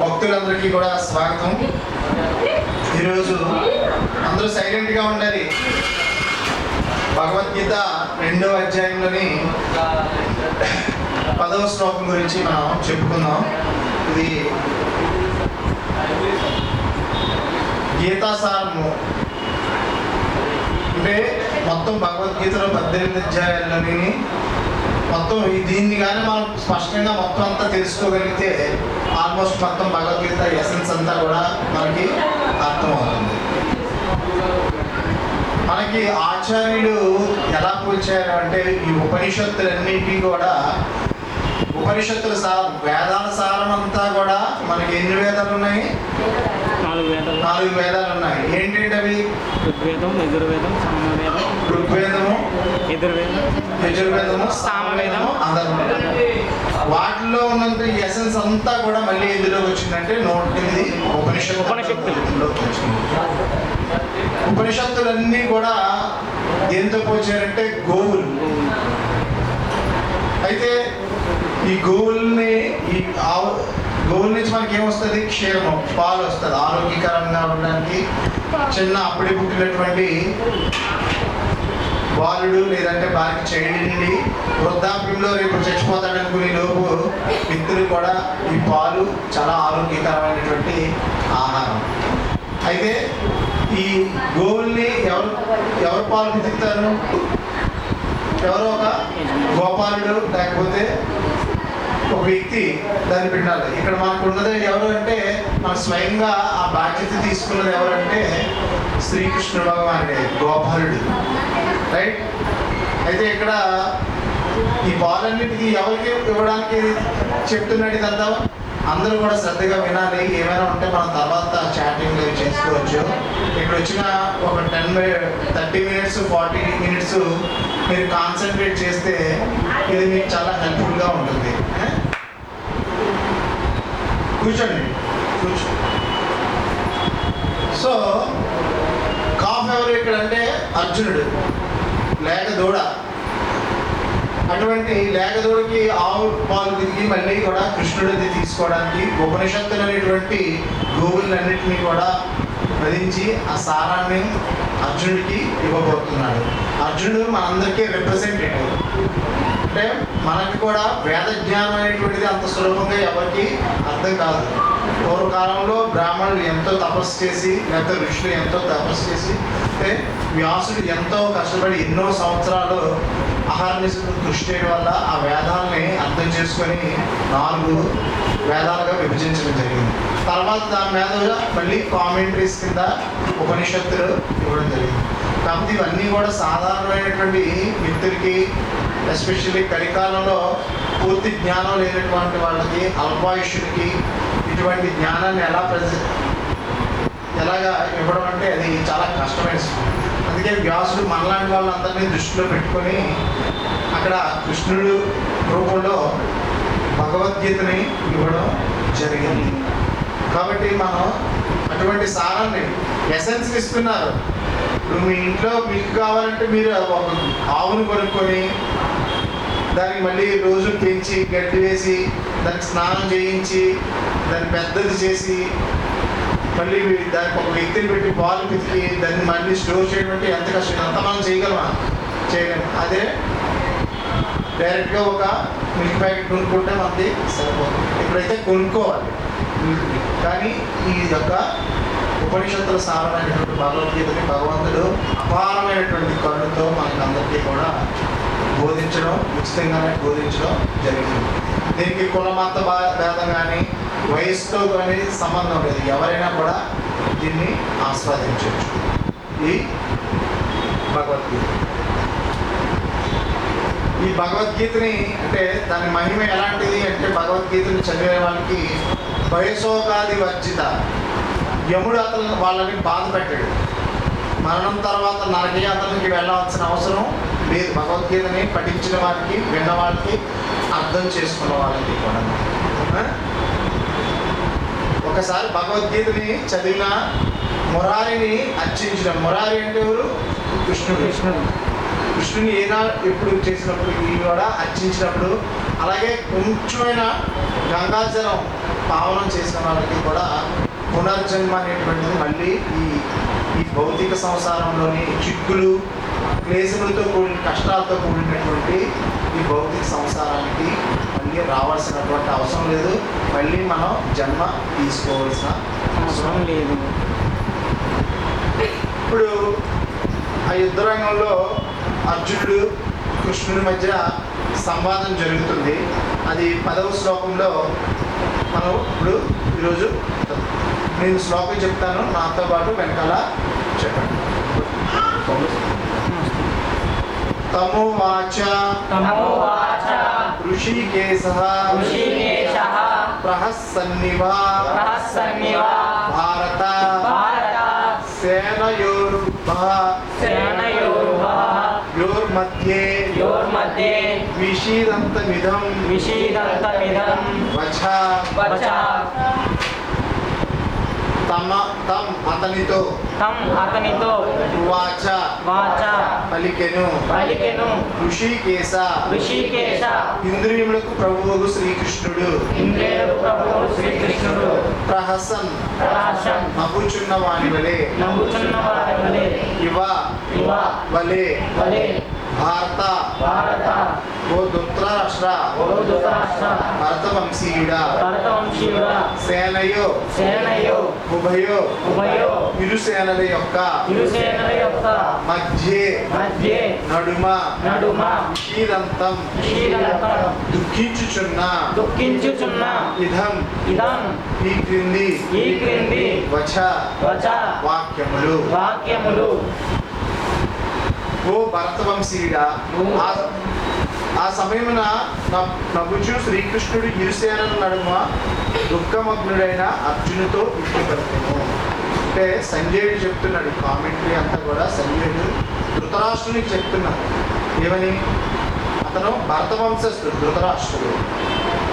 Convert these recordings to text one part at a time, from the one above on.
భక్తులందరికీ కూడా స్వాగతం. ఈరోజు అందరూ సైలెంట్గా ఉండాలి. భగవద్గీత 2వ అధ్యాయంలోని 10వ శ్లోకం గురించి మనం చెప్పుకుందాం. ఇది గీతాసారము. అంటే మొత్తం భగవద్గీతలో 18 అధ్యాయాలని మొత్తం దీన్ని కానీ మనం స్పష్టంగా మొత్తం అంతా తెలుసుకోగలిగితే ఆల్మోస్ట్ మొత్తం భగవద్గీత ఎసెన్స్ అంతా కూడా మనకి అర్థమవుతుంది. మనకి ఆచార్యులు ఎలా పోల్చారు అంటే ఈ ఉపనిషత్తులన్నింటినీ కూడా ఉపనిషత్తుల వేదాల సారం అంతా కూడా మనకి ఎన్ని వేదాలు ఉన్నాయి? 4 వేదాలు ఉన్నాయి. ఏంటంటే అవి ఋగ్వేదం, యజుర్వేదం, సామవేదం. ఋగ్వేదము, యజుర్వేదము, సామవేదము, అథర్వవేదం. వాటిలో ఉన్నంత ఎసెన్స్ అంతా కూడా మళ్ళీ ఎందులోకి వచ్చిందంటే 108 ఉపనిషత్తులు. ఉపనిషత్తులన్నీ కూడా దేంతో పోల్చారంటే గోవులు. అయితే ఈ గోవుల్ని ఈ గోవుల నుంచి మనకి ఏమొస్తుంది? క్షీరము, పాలు వస్తుంది. ఆరోగ్యకరంగా ఉండడానికి చిన్న అప్పుడే పుట్టినటువంటి బాలుడు లేదంటే బాలిక చైల్డ్ నుండి వృద్ధాప్యంలో రేపు చచ్చిపోతాడనుకునే లోపు వ్యక్తులు కూడా ఈ పాలు చాలా ఆరోగ్యకరమైనటువంటి ఆహారం. అయితే ఈ గోవుల్ని ఎవరు పాలు పితుకుతారు? ఎవరో ఒక గోపాలుడు లేకపోతే ఒక వ్యక్తి దాన్ని పెట్టాలి. ఇక్కడ మనకు ఉన్నది ఎవరు అంటే మన స్వయంగా ఆ బాధ్యత తీసుకున్నది ఎవరంటే శ్రీకృష్ణ భగవానుడే, గోపాలుడు. రైట్. అయితే ఇక్కడ ఈ పాలన్నిటికీ ఎవరికి ఇవ్వడానికి చెప్తున్నాడు ఇదంతా? అందరూ కూడా శ్రద్ధగా వినాలి. ఏమైనా ఉంటే మనం తర్వాత చాటింగ్ చేసుకోవచ్చు. ఇక్కడ వచ్చిన ఒక 30 మినిట్స్ 40 మినిట్స్ మీరు కాన్సన్ట్రేట్ చేస్తే ఇది మీకు చాలా హెల్ప్ఫుల్గా ఉంటుంది. కూర్చోండి. సో కాఫ్ ఎవరు ఇక్కడ అంటే అర్జునుడు, లేక దూడ. అటువంటి లేకదోడికి ఆవు పాలు తిరిగి మళ్ళీ కూడా కృష్ణుడిది తీసుకోవడానికి ఉపనిషత్తులు అనేటువంటి గోవులన్నింటినీ కూడా వధించి ఆ సారాన్ని అర్జునుడికి ఇవ్వబోతున్నాడు. అర్జునుడు మనందరికీ రిప్రజెంటేటివ్. అంటే మనకి కూడా వేద జ్ఞానం అనేటువంటిది అంత సులభంగా ఎవరికి అర్థం కాదు. పూర్వకాలంలో బ్రాహ్మణులు ఎంతో తపస్సు చేసి, లేకపోతే ఋషులు ఎంతో తపస్సు చేసి, అంటే వ్యాసుడు ఎంతో కష్టపడి ఎన్నో సంవత్సరాలు అహర్నిశలు కృషి చేయడం వల్ల ఆ వేదాలని అర్థం చేసుకొని 4 వేదాలుగా విభజించడం జరిగింది. తర్వాత దాని మీద మళ్ళీ కామెంటరీస్ కింద ఉపనిషత్తులు ఇవ్వడం జరిగింది. కాబట్టి ఇవన్నీ కూడా సాధారణమైనటువంటి వ్యక్తులకి, ఎస్పెషల్లీ కలికాలంలో పూర్తి జ్ఞానం లేనటువంటి వాళ్ళకి, అల్పాయుషుడికి ఇటువంటి జ్ఞానాన్ని ఎలాగా ఇవ్వడం అంటే అది చాలా కష్టమైన. అందుకే వ్యాసుడు మనలాంటి వాళ్ళందరినీ దృష్టిలో పెట్టుకొని అక్కడ కృష్ణుడు రూపంలో భగవద్గీతని ఇవ్వడం జరిగింది. కాబట్టి మనం అటువంటి సారాన్ని ఎసెన్స్ ఇస్తున్నారు. ఇప్పుడు మీ ఇంట్లో మిల్క్ కావాలంటే మీరు ఒక ఆవును కొనుక్కొని దానికి మళ్ళీ రోజు పెంచి గడ్డి వేసి దానికి స్నానం చేయించి దాన్ని పెద్దది చేసి మళ్ళీ దానికి ఒక వ్యక్తిని పెట్టి పాలు పితికి దాన్ని మళ్ళీ స్టోర్ చేయడం అంటే ఎంత కష్టం. ఎంత మనం చేయగలమా? చేయలేము. అదే డైరెక్ట్గా ఒక మిల్క్ ప్యాకెట్ కొనుక్కుంటే మనకి సరిపోతుంది. ఇప్పుడైతే కొనుక్కోవాలి మిల్క్ని. కానీ ఈ యొక్క ఉపనిషత్తుల సారమైనటువంటి భగవద్గీతని భగవంతుడు అపారమైనటువంటి కరుణతో మనకి అందరికీ కూడా బోధించడం, ఉచితంగానే బోధించడం జరిగింది. దీనికి కులమత భేదం కానీ వయసుతో కానీ సంబంధం లేదు. ఎవరైనా కూడా దీన్ని ఆస్వాదించవచ్చు. ఈ భగవద్గీత ఈ భగవద్గీతని అంటే దాని మహిమ ఎలాంటిది అంటే భగవద్గీతని చదివే వాళ్ళకి వయసోగాది వర్జిత, యముడు అతను వాళ్ళని బాధ పెట్టాడు. మరణం తర్వాత నరకయాతనకి వెళ్ళవలసిన అవసరం లేదు. భగవద్గీతని పఠించిన వారికి, విన్న వాళ్ళకి, అర్థం చేసుకున్న వాళ్ళకి కూడా. ఒకసారి భగవద్గీతని చదివిన మురారిని అర్చించిన, మురారి అంటే ఎవరు? కృష్ణుని ఏనాడు ఎప్పుడు చేసినప్పుడు కూడా అర్చించినప్పుడు, అలాగే కొంచెమైనా గంగాజలం పావనం చేసిన వాళ్ళకి కూడా పునర్జన్మ అనేటువంటిది మళ్ళీ ఈ భౌతిక సంసారంలోని చిక్కులు, క్లేశములతో కూడిన, కష్టాలతో కూడినటువంటి ఈ భౌతిక సంసారానికి మళ్ళీ రావాల్సినటువంటి అవసరం లేదు. మళ్ళీ మనం జన్మ తీసుకోవాల్సిన అవసరం లేదు. ఇప్పుడు ఆ యుద్ధ రంగంలో అర్జునుడు కృష్ణుడి మధ్య సంవాదం జరుగుతుంది. అది 10వ శ్లోకంలో మనం ఇప్పుడు ఈరోజు నేను శ్లోకం చెప్తాను, నాతో పాటు వెనకాల చెప్పండి. తమోవాచ ఋషికేశః ప్రహసన్నివ భారత సేనయోర్మధ్యే విషీదంతమిదం వచ. అతనితో అతనితో వాచ వాచ పలికెను ఋషికేశ ఇంద్రియములకు ప్రభువుకు శ్రీకృష్ణుడు ప్రహసన్ నవ్వుచున్న వాని వలె ఇవ వలె భారత ఓ ధృతరాష్ట్ర భరతవంశీయుడా సేనయో ఉభయో ఇరు సేనల యొక్క మధ్య నడుమ క్షీరంతం దుఃఖించుచున్న ఇదం ఈ క్రింది వచ వాక్యములు ఓ భరతవంశీయుడా ఆ సమయమున నవ్వుచు శ్రీకృష్ణుడు ఇరుసేనల నడుమ దుఃఖమగ్నుడైన అర్జునుతో ఇట్లు పలికెను. అంటే సంజయుడు చెప్తున్నాడు, కామెంటరీ అంతా కూడా సంజయుడు ధృతరాష్ట్రునికి చెప్తున్నాడు. ఏమని? అతను భరతవంశస్థుడు ధృతరాష్ట్రుడు,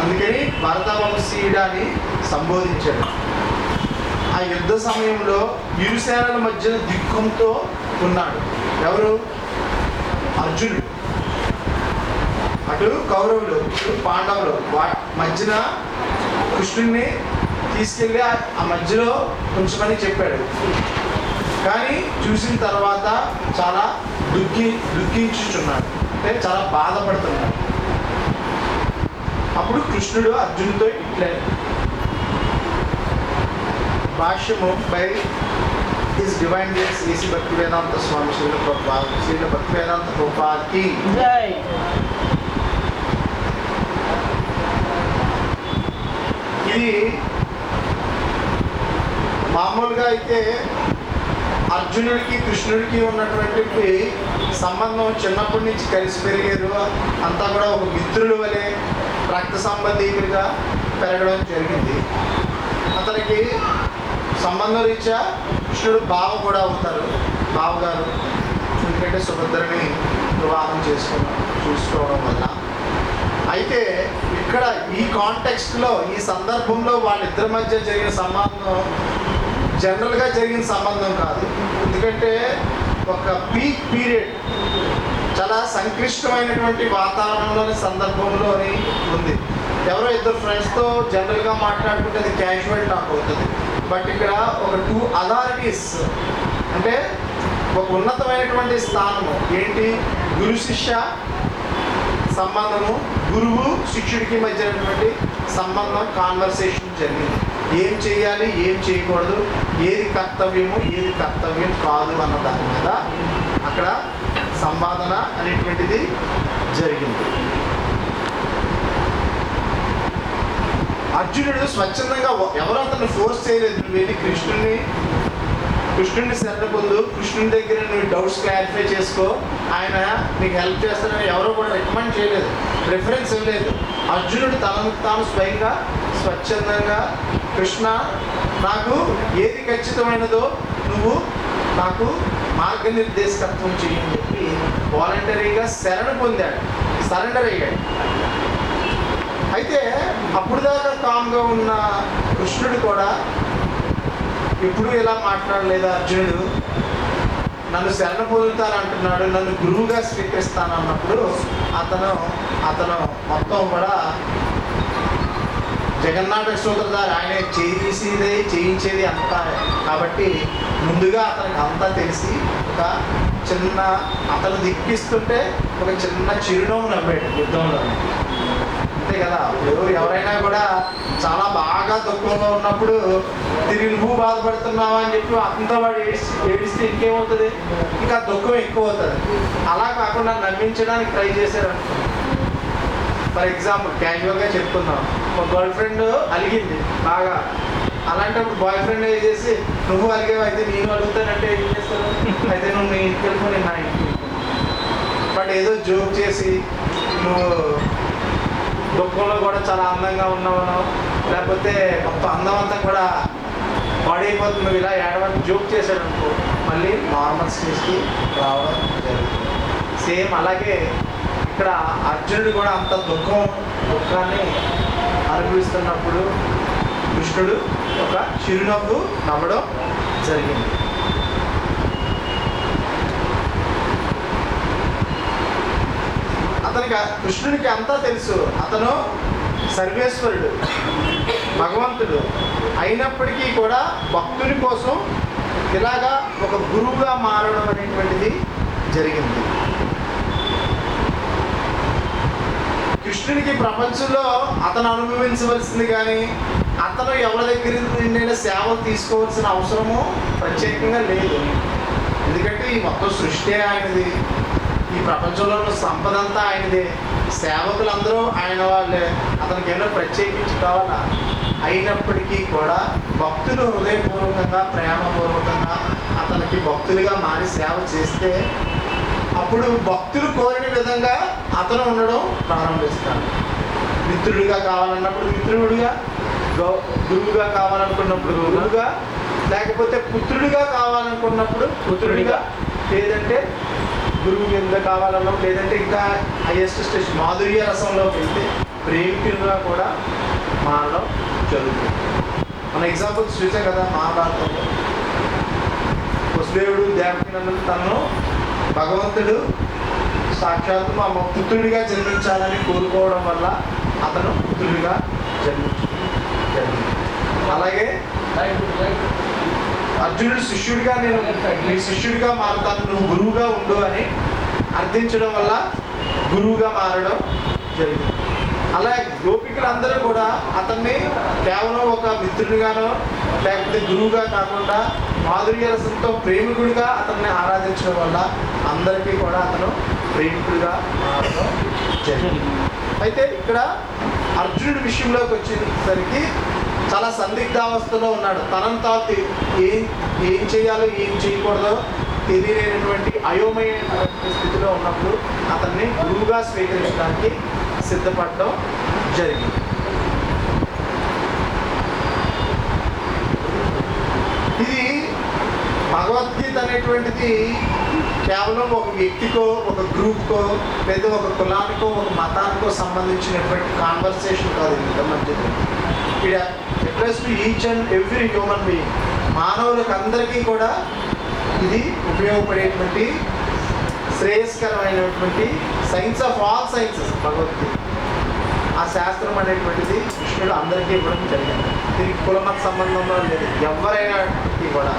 అందుకని భరతవంశీయుడాని సంబోధించాడు. ఆ యుద్ధ సమయంలో ఇరుసేనల మధ్యన దుఃఖంతో ఉన్నాడు. ఎవరు? అర్జునుడు. అటు కౌరవులు ఇటు పాండవులు మధ్యన కృష్ణుడిని తీసుకెళ్ళి ఆ మధ్యలో ఉంచమని చెప్పాడు. కానీ చూసిన తర్వాత చాలా దుఃఖించుచున్నాడు, అంటే చాలా బాధపడుతున్నాడు. అప్పుడు కృష్ణుడు అర్జునుడితో ఇట్లే భాష్యము by His Divine Grace A.C. Bhaktivedanta Swami Srila Bhaktivedanta Prabhupada ki jai. ఇది మామూలుగా అయితే అర్జునుడికి కృష్ణుడికి ఉన్నటువంటి సంబంధం చిన్నప్పటి నుంచి కలిసి పెరిగారు, అంతా కూడా ఒక మిత్రుల వలె రక్త సంబంధీకులుగా పెరగడం జరిగింది. అతనికి సంబంధం రీత్యా కృష్ణుడు బావ కూడా అవుతారు, బావగారు. ఎందుకంటే సుభద్రని వివాహం చూసుకోవడం వల్ల. అయితే ఇక్కడ ఈ కాంటెక్స్ట్లో ఈ సందర్భంలో వాళ్ళిద్దరి మధ్య జరిగిన సంబంధం జనరల్గా జరిగిన సంబంధం కాదు. ఎందుకంటే ఒక పీక్ పీరియడ్, చాలా సంక్లిష్టమైనటువంటి వాతావరణంలోని సందర్భంలోని ఉంది. ఎవరో ఇద్దరు ఫ్రెండ్స్తో జనరల్గా మాట్లాడుకుంటే అది క్యాజువల్ టాక్ అవుతుంది. బట్ ఇక్కడ ఒక 2 అథారిటీస్, అంటే ఒక ఉన్నతమైనటువంటి స్థానము ఏంటి, గురు శిష్య సంబంధము, గురువు శిష్యుడికి మధ్యనటువంటి సంబంధం, కాన్వర్సేషన్ జరిగింది. ఏం చేయాలి, ఏం చేయకూడదు, ఏది కర్తవ్యము, ఏది కర్తవ్యం కాదు అన్న దాని మీద అక్కడ సంవాదన అనేటువంటిది జరిగింది. అర్జునుడు స్వచ్ఛందంగా ఎవరు అతను ఫోర్స్ చేయలేదు. నువ్వు వెళ్ళి కృష్ణుడిని శరణ పొందు, కృష్ణుని దగ్గర నువ్వు డౌట్స్ క్లారిఫై చేసుకో, ఆయన నీకు హెల్ప్ చేస్తానని ఎవరో కూడా రికమెండ్ చేయలేదు, ప్రిఫరెన్స్ ఇవ్వలేదు. అర్జునుడు తనను తాను స్వయంగా స్వచ్ఛందంగా కృష్ణ నాకు ఏది ఖచ్చితమైనదో నువ్వు నాకు మార్గనిర్దేశకత్వం చేయని చెప్పి వాలంటరీగా శరణ పొందాడు, సరెండర్ అయ్యాడు. అయితే అప్పుడు దాకా కామ్గా ఉన్న కృష్ణుడు కూడా ఎప్పుడు ఇలా మాట్లాడలేదు. అర్జునుడు నన్ను శరణ పొందుతానంటున్నాడు, నన్ను గురువుగా స్వీకరిస్తాను అన్నప్పుడు అతను మొత్తం కూడా జగన్నాటక సూత్రధారి, ఆయన చేయించేది అంతా కాబట్టి ముందుగా అతనికి అంతా తెలిసి ఒక చిన్న అతను దిక్కిస్తుంటే ఒక చిన్న చిరునవ్వు నవ్వాడు యుద్ధంలో. అంతే కదా, ఎవరైనా కూడా చాలా బాగా దుఃఖంలో ఉన్నప్పుడు తిరిగి నువ్వు బాధపడుతున్నావా అని చెప్పి అంతా వాడు ఏడిస్తే ఇంకేమవుతుంది, ఇంకా దుఃఖం ఎక్కువ అవుతుంది. అలా కాకుండా నవ్వించడానికి ట్రై చేశారు. ఫర్ ఎగ్జాంపుల్ క్యాజువల్గా చెప్తున్నాం, ఒక గర్ల్ ఫ్రెండ్ అలిగింది బాగా, అలాంటప్పుడు బాయ్ ఫ్రెండ్ ఏం చేసి నువ్వు అలిగావు అయితే నేను అడుగుతానంటే ఏం చేస్తారు, అయితే నువ్వు నీ ఇంటికి వెళ్ళిపో, నేను నా ఇంటికి. బట్ ఏదో జోక్ చేసి నువ్వు దుఃఖంలో కూడా చాలా అందంగా ఉన్నావనో, లేకపోతే మొత్తం అందం అంతా కూడా పాడైపోతుంది, నువ్వు ఇలా ఏడవని జోక్ చేశాడు అనుకో, మళ్ళీ నార్మల్ స్టేజ్కి రావడం జరుగుతుంది. సేమ్ అలాగే ఇక్కడ అర్జునుడు కూడా అంత దుఃఖాన్ని అనుభవిస్తున్నప్పుడు కృష్ణుడు ఒక చిరునవ్వు నవ్వడం జరిగింది. కృష్ణుడికి అంతా తెలుసు, అతను సర్వేశ్వరుడు, భగవంతుడు అయినప్పటికీ కూడా భక్తుని కోసం ఇలాగా ఒక గురువుగా మారడం అనేటువంటిది జరిగింది. కృష్ణుడికి ప్రపంచంలో అతను అనుభవించవలసింది కానీ అతను ఎవరి దగ్గర నుండి సేవ తీసుకోవాల్సిన అవసరము ప్రత్యేకంగా లేదు. ఎందుకంటే ఈ మొత్తం సృష్టి ఆయనది, ఈ ప్రపంచంలో ఉన్న సంపద అంతా ఆయనదే, సేవకులందరూ ఆయన వాళ్ళే, అతనికి ఏదో ప్రత్యేకించి కావాలా. అయినప్పటికీ కూడా భక్తులు హృదయపూర్వకంగా ప్రేమపూర్వకంగా అతనికి భక్తులుగా మారి సేవ చేస్తే అప్పుడు భక్తులు కోరిన విధంగా అతను ఉండడం ప్రారంభిస్తాడు. మిత్రుడిగా కావాలన్నప్పుడు మిత్రుడిగా, గురువుగా కావాలనుకున్నప్పుడు గురువుగా, లేకపోతే పుత్రుడిగా కావాలనుకున్నప్పుడు పుత్రుడిగా, లేదంటే గురువు కింద కావాలన్నప్పుడు, లేదంటే ఇంకా హైయెస్ట్ స్టేజ్ మాధుర్య రసంలోకి వెళ్తే ప్రేమికులుగా కూడా మారడం జరుగుతుంది. మన ఎగ్జాంపుల్స్ చూసాం కదా మహాభారతంలో. వసుదేవుడు దేవకినందుకు తనను భగవంతుడు సాక్షాత్తు మా పుత్రుడిగా జన్మించాలని కోరుకోవడం వల్ల అతను పుత్రుడిగా జన్మించడం జరిగింది. అలాగే అర్జునుడు శిష్యుడిగా నేను నీ శిష్యుడిగా మారుతాను, నువ్వు గురువుగా ఉండు అని అర్థించడం వల్ల గురువుగా మారడం జరిగింది. అలా గోపికలందరూ కూడా అతన్ని కేవలం ఒక మిత్రుడిగానో లేకపోతే గురువుగా కాకుండా మాధుర్య రసంతో ప్రేమికుడిగా అతన్ని ఆరాధించడం వల్ల అందరికీ కూడా అతను ప్రేమికుడిగా మారడం జరిగింది. అయితే ఇక్కడ అర్జునుడి విషయంలోకి వచ్చేసరికి చాలా సందిగ్ధావస్థలో ఉన్నాడు. తనను తాను ఏం చేయాలో ఏం చేయకూడదో తెలియలేనటువంటి అయోమయమైనటువంటి స్థితిలో ఉన్నప్పుడు అతన్ని గురువుగా స్వీకరించడానికి సిద్ధపడడం జరిగింది. ఇది భగవద్గీత అనేటువంటిది కేవలం ఒక వ్యక్తికో ఒక గ్రూప్కో లేదా ఒక కులానికో ఒక మతానికో సంబంధించినటువంటి కాన్వర్సేషన్ కాదు. ఇంత మధ్యలో ఇక్కడ address to each and every human being, మానవులకు అందరికీ కూడా ఇది ఉపయోగపడేటువంటి శ్రేయస్కరమైనటువంటి science of all sciences Bhagavad Gita. ఆ శాస్త్రం అనేటువంటిది కృష్ణుడు అందరికీ ఇవ్వడం జరిగింది. దీనికి కులమత సంబంధంలో లేదు. ఎవరైనా కూడా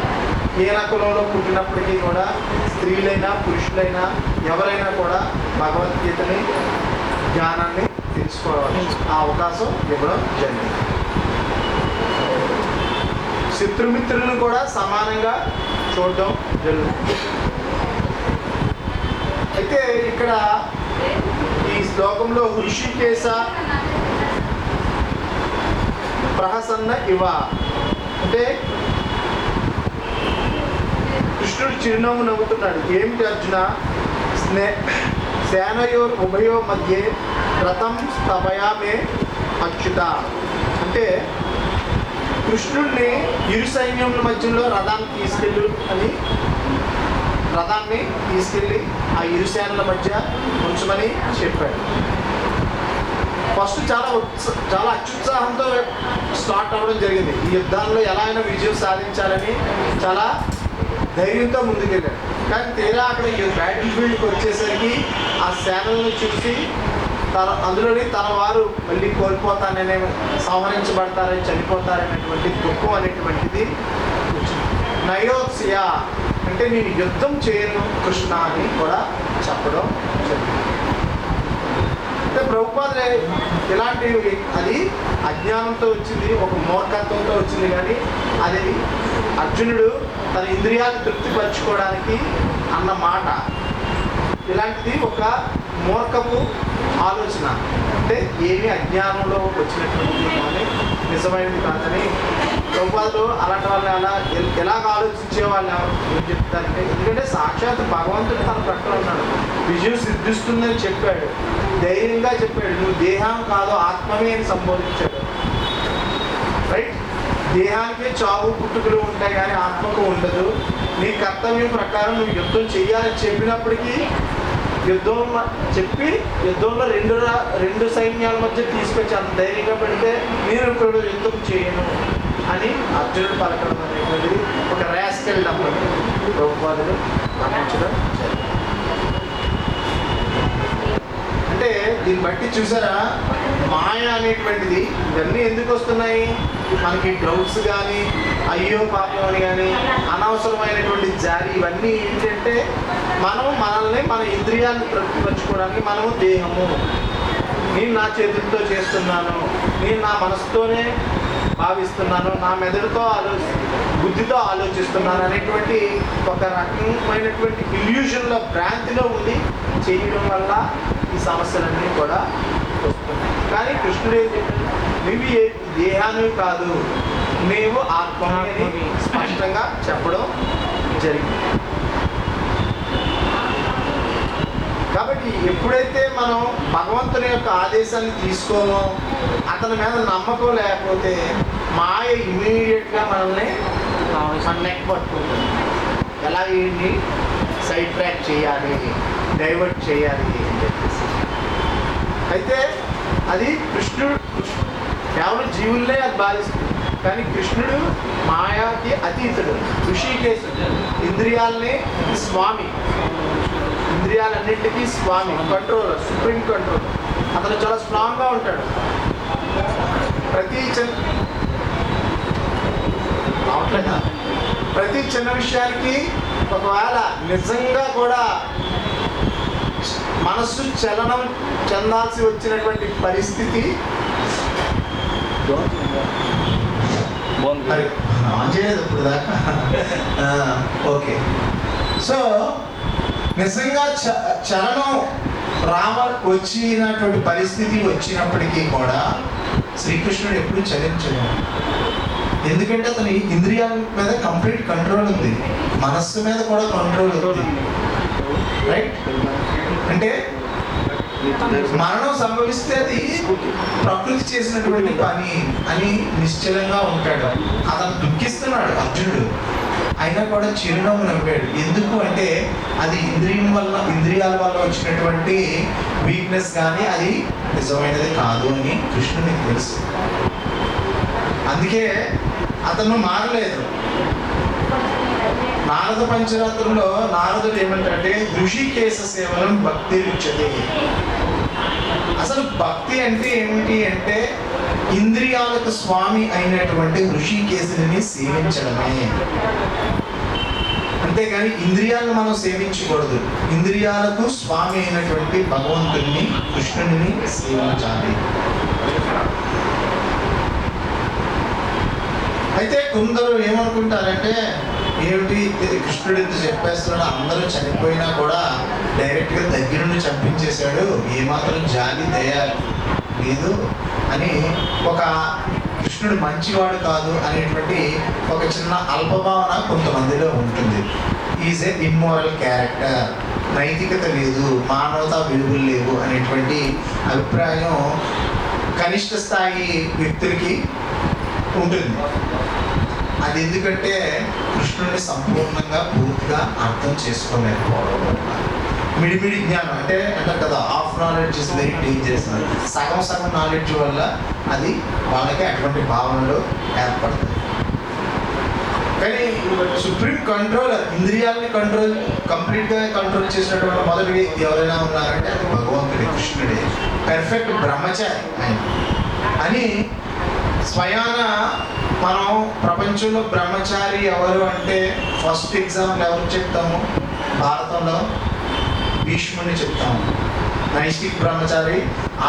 ఏ కులంలో పుట్టినప్పటికీ కూడా స్త్రీలైనా పురుషులైనా ఎవరైనా కూడా భగవద్గీతని జ్ఞానాన్ని తెలుసుకోవాలి, ఆ అవకాశం ఇవ్వడం జరిగింది. శత్రుమిత్రులను కూడా సమానంగా చూడడం జరుగుతుంది. అయితే ఇక్కడ ఈ శ్లోకంలో హృషికేశ ప్రహసన్న ఇవ అంటే కృష్ణుడు చిరునవ్వు నవ్వుతున్నాడు. ఏమిటి అర్జున? సేనయోర్ ఉభయో మధ్య రథం స్థపయామే అచ్యుత అంటే కృష్ణుడిని ఇరు సైన్యముల మధ్యలో రథాన్ని తీసుకెళ్ళి ఆ ఇరు సేనల మధ్య ఉంచమని చెప్పాడు. ఫస్ట్ చాలా అత్యుత్సాహంతో స్టార్ట్ అవ్వడం జరిగింది. ఈ యుద్ధాల్లో ఎలా అయినా విజయం సాధించాలని చాలా ధైర్యంతో ముందుకెళ్ళాడు. కానీ తీరా అక్కడ బ్యాటిల్ ఫీల్డ్కి వచ్చేసరికి ఆ సేనలను చూసి అందులోని తన వారు మళ్ళీ కోల్పోతాననే, సంహరించబడతారని, చనిపోతారనేటువంటి దుఃఖం అనేటువంటిది వచ్చింది. నయోత్సియ అంటే నేను యుద్ధం చేయను కృష్ణ అని కూడా చెప్పడం జరిగింది. అంటే ప్రభుపాద ఇలాంటి అది అజ్ఞానంతో వచ్చింది, ఒక మూర్ఖత్వంతో వచ్చింది. కానీ అది అర్జునుడు తన ఇంద్రియాలను తృప్తిపరచుకోవడానికి అన్న మాట. ఇలాంటిది ఒక మూర్ఖపు ఆలోచన, అంటే ఏమీ అజ్ఞానంలో వచ్చినటువంటిది కానీ నిజమైనది కాదని ప్రభుపాదులు అలాంటి వాళ్ళు ఎలాగ ఆలోచించే వాళ్ళు ఏం చెప్తారంటే, ఎందుకంటే సాక్షాత్ భగవంతుడు తన ప్రక్కన ఉన్నాడు, విజయం సిద్ధిస్తుందని చెప్పాడు, ధైర్యంగా చెప్పాడు. నువ్వు దేహం కాదు ఆత్మమే అని సంబోధించాడు. రైట్? దేహానికే చావు పుట్టుకలు ఉంటాయి కానీ ఆత్మకు ఉండదు. నీ కర్తవ్యం ప్రకారం నువ్వు యుద్ధం చేయాలని చెప్పినప్పటికీ యుద్ధం చెప్పి యుద్ధంలో రెండు సైన్యాల మధ్య తీసుకొచ్చి అంత ధైర్యంగా పెడితే నేను ఇప్పుడు యుద్ధం చేయను అని అర్జునుడు పలకడం అనేటువంటిది ఒక ర్యాస్కెల్ నంబర్ ప్రభుపాదులు గమనించడం జరిగింది. అంటే దీన్ని బట్టి చూసారా, మాయ అనేటువంటిది ఇవన్నీ ఎందుకు వస్తున్నాయి? మనకి డౌట్స్ కానీ, అయ్యో పాపం అని కానీ, అనవసరమైనటువంటి జారి, ఇవన్నీ ఏంటంటే మనల్ని మన ఇంద్రియాన్ని తృప్తిపరచుకోవడానికి మనము దేహము, నేను నా చేతులతో చేస్తున్నాను, నేను నా మనసుతోనే భావిస్తున్నాను, నా మెదడుతో బుద్ధితో ఆలోచిస్తున్నాను అనేటువంటి ఒక రకమైనటువంటి ఇల్యూషన్లో, భ్రాంతిలో ఉండి చేయడం వల్ల ఈ సమస్యలన్నీ కూడా వస్తున్నాయి. కానీ కృష్ణుడు ఏం చెప్పాడు? నువ్వు దేహాన్ని కాదు, నీవు ఆత్మని స్పష్టంగా చెప్పడం జరిగింది. కాబట్టి ఎప్పుడైతే మనం భగవంతుని యొక్క ఆదేశాన్ని తీసుకోమో, అతని మీద నమ్మకం లేకపోతే మాయ ఇమీడియట్గా మనల్ని నెక్ పట్టుకుంటుంది. ఎలా ఏంటి సైడ్ ట్రాక్ చేయాలి, డైవర్ట్ చేయాలి అని చెప్పేసి. అయితే అది కృష్ణుడు కేవలం జీవులనే అది బాధిస్తుంది. కానీ కృష్ణుడు మాయాకి అతీతుడు, ఋషికేశుడు, ఇంద్రియాలని స్వామి, ఇంద్రియాలన్నింటికీ స్వామి, కంట్రోలర్, సుప్రీం కంట్రోలర్. అతను చాలా స్ట్రాంగ్గా ఉంటాడు. ప్రతి చిన్న విషయానికి ఒకవేళ నిజంగా కూడా మనస్సు చలనం చెందాల్సి వచ్చినటువంటి పరిస్థితి చేయలేదు ఇప్పుడు దాకా. ఓకే, సో నిజంగా చలనం వచ్చినటువంటి పరిస్థితి వచ్చినప్పటికీ కూడా శ్రీకృష్ణుడు ఎప్పుడు చలించడు. ఎందుకంటే అతని ఇంద్రియాల మీద కంప్లీట్ కంట్రోల్ ఉంది, మనస్సు మీద కూడా కంట్రోల్ ఉంది. రైట్? అంటే మరణం సంభవిస్తే అది ప్రకృతి చేసినటువంటి పని అని నిశ్చలంగా ఉంటాడు. అతను దుఃఖిస్తున్నాడు అర్జునుడు, అయినా కూడా చిరునవ్వు నవ్వాడు. ఎందుకు అంటే అది ఇంద్రియాల వల్ల వచ్చినటువంటి వీక్నెస్, కానీ అది నిజమైనది కాదు అని కృష్ణునికి తెలుసు. అందుకే అతను మారలేదు. నారద పంచరాత్రంలో నారదుడు ఏమంటే ఋషికేశ సేవనం భక్తి రుచ్యతే. అసలు భక్తి అంటే ఏమిటి అంటే ఇంద్రియాలకు స్వామి అయినటువంటి ఋషికేశుని సేవించడమే. అంతేగాని ఇంద్రియాలను మనం సేవించకూడదు. ఇంద్రియాలకు స్వామి అయినటువంటి భగవంతుడిని, కృష్ణుడిని సేవించాలి. అయితే కొందరు ఏమనుకుంటారంటే, ఏమిటి కృష్ణుడు ఎంత చెప్పేస్తున్నాడు, అందరూ చనిపోయినా కూడా డైరెక్ట్గా దగ్గర నుండి చంపించేశాడు, ఏమాత్రం జాలి దయ లేదు అని, ఒక కృష్ణుడు మంచివాడు కాదు అనేటువంటి ఒక చిన్న అల్పభావన కొంతమందిలో ఉంటుంది. ఈజ్ ఏ ఇమ్మోరల్ క్యారెక్టర్, నైతికత లేదు, మానవతా విలువలు లేవు అనేటువంటి అభిప్రాయం కనిష్ట స్థాయి వ్యక్తులకి ఉంటుంది. అది ఎందుకంటే కృష్ణుడిని సంపూర్ణంగా పూర్తిగా అర్థం చేసుకోలేకపోవడం. మిడిమిడి జ్ఞానం అంటే అంటారు కదా, half knowledge is very dangerous. సగం నాలెడ్జ్ వల్ల అది వాళ్ళకి అటువంటి భావనలు ఏర్పడుతుంది. కానీ సుప్రీం కంట్రోలర్, ఇంద్రియాలని కంప్లీట్గా కంట్రోల్ చేసినటువంటి మొదటి వ్యక్తి ఎవరైనా ఉన్నారంటే అది భగవంతుడి, కృష్ణుడే. పెర్ఫెక్ట్ బ్రహ్మచారి ఆయన అని స్వయాన మనం ప్రపంచంలో బ్రహ్మచారి ఎవరు అంటే ఫస్ట్ ఎగ్జాంపుల్ ఎవరు చెప్తాము? భారతంలో భీష్ముడిని చెప్తాము. నైష్టిక్ బ్రహ్మచారి,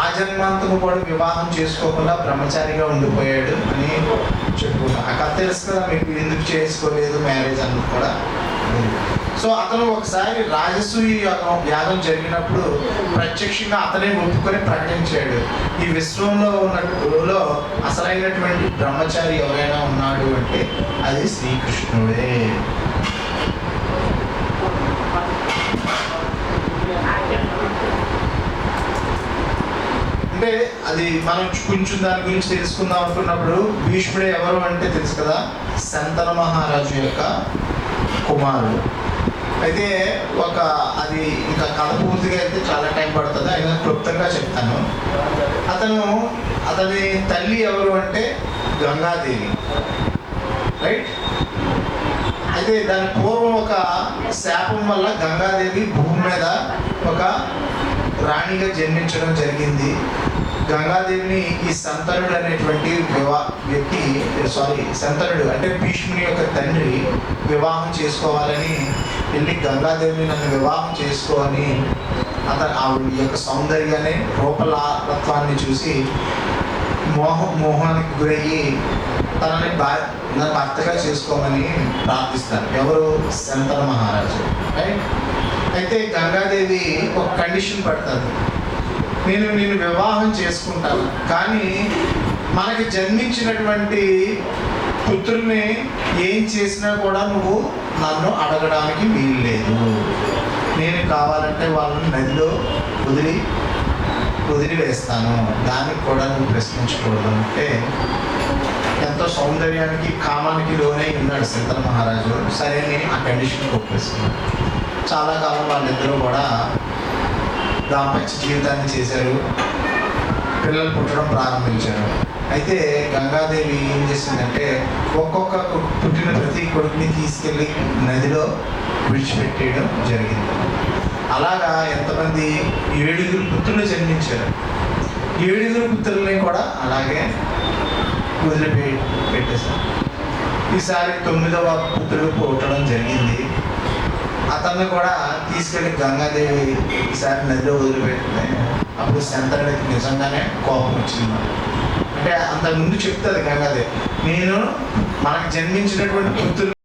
ఆ జన్మాంతము కూడా వివాహం చేసుకోకుండా బ్రహ్మచారిగా ఉండిపోయాడు అని చెప్పుకున్నాం. ఆ కథ తెలుసు కదా మీకు, ఎందుకు చేసుకోలేదు మ్యారేజ్ అన్నది కూడా. సో అతను ఒకసారి రాజసూయ యాగం జరిగినప్పుడు ప్రత్యక్షంగా అతనే ఒప్పుకొని ప్రకటించాడు, ఈ విశ్వంలో ఉన్నలో అసలైనటువంటి బ్రహ్మచారి ఎవరైనా ఉన్నాడు అంటే అది శ్రీకృష్ణుడే. అంటే అది మనం కొంచెం దాని గురించి తెలుసుకుందాం అనుకున్నప్పుడు, భీష్ముడే ఎవరు అంటే తెలుసు కదా, శంతన మహారాజు యొక్క కుమారుడు. అయితే అది ఇంకా కథ పూర్తిగా అయితే చాలా టైం పడుతుంది, అయినా క్లుప్తంగా చెప్తాను. అతని తల్లి ఎవరు అంటే గంగాదేవి, రైట్? అయితే దాని పూర్వం ఒక శాపం వల్ల గంగాదేవి భూమి మీద ఒక రాణిగా జన్మించడం జరిగింది. గంగాదేవిని ఈ సంతనుడు అనేటువంటి సంతనుడు అంటే భీష్ముని యొక్క తండ్రి వివాహం చేసుకోవాలని వెళ్ళి గంగాదేవిని నన్ను వివాహం చేసుకోని ఆవిడ యొక్క సౌందర్యాన్ని రూపలత్వాన్ని చూసి మోహానికి గురయ్యి తనని నా భర్తగా చేసుకోమని ప్రార్థిస్తారు. ఎవరు? శంతన మహారాజు, రైట్? అయితే గంగాదేవి ఒక కండిషన్ పెడతారు, నేను వివాహం చేసుకుంటాను, కానీ మనకి జన్మించినటువంటి పుత్రుల్ని ఏం చేసినా కూడా నువ్వు నన్ను అడగడానికి వీలు లేదు. నేను కావాలంటే వాళ్ళని నదిలో వదిలివేస్తాను, దానికి కూడా నువ్వు ప్రశ్నించకూడదు అంటే ఎంతో సౌందర్యానికి కామానికి లోనై ఉన్నాడు శంతన మహారాజు. సరే నేను ఆ కండిషన్కి ఒప్పేసుకున్నాను. చాలా కాలం వాళ్ళిద్దరూ కూడా దాంపత్య జీవితాన్ని చేశారు, పిల్లలు పుట్టడం ప్రారంభించారు. అయితే గంగాదేవి ఏం చేసిందంటే ఒక్కొక్క పుట్టిన ప్రతి కొడుకుని తీసుకెళ్ళి నదిలో విడిచిపెట్టేయడం జరిగింది. అలాగా ఎంతమంది 7 పుత్రులు జన్మించారు. 7 పుత్రుల్ని కూడా అలాగే పెట్టేశారు. ఈసారి 9వ పుత్రుడు పుట్టడం జరిగింది. అతన్ని కూడా తీసుకెళ్ళి గంగాదేవి ఈసారి నదిలో వదిలిపెట్టింది. అప్పుడు శంతనుడికి నిజంగానే కోపం వచ్చింది. అంటే అంతకుముందు చెప్తుంది గంగాదేవి, నేను మనకు జన్మించినటువంటి పుత్రులు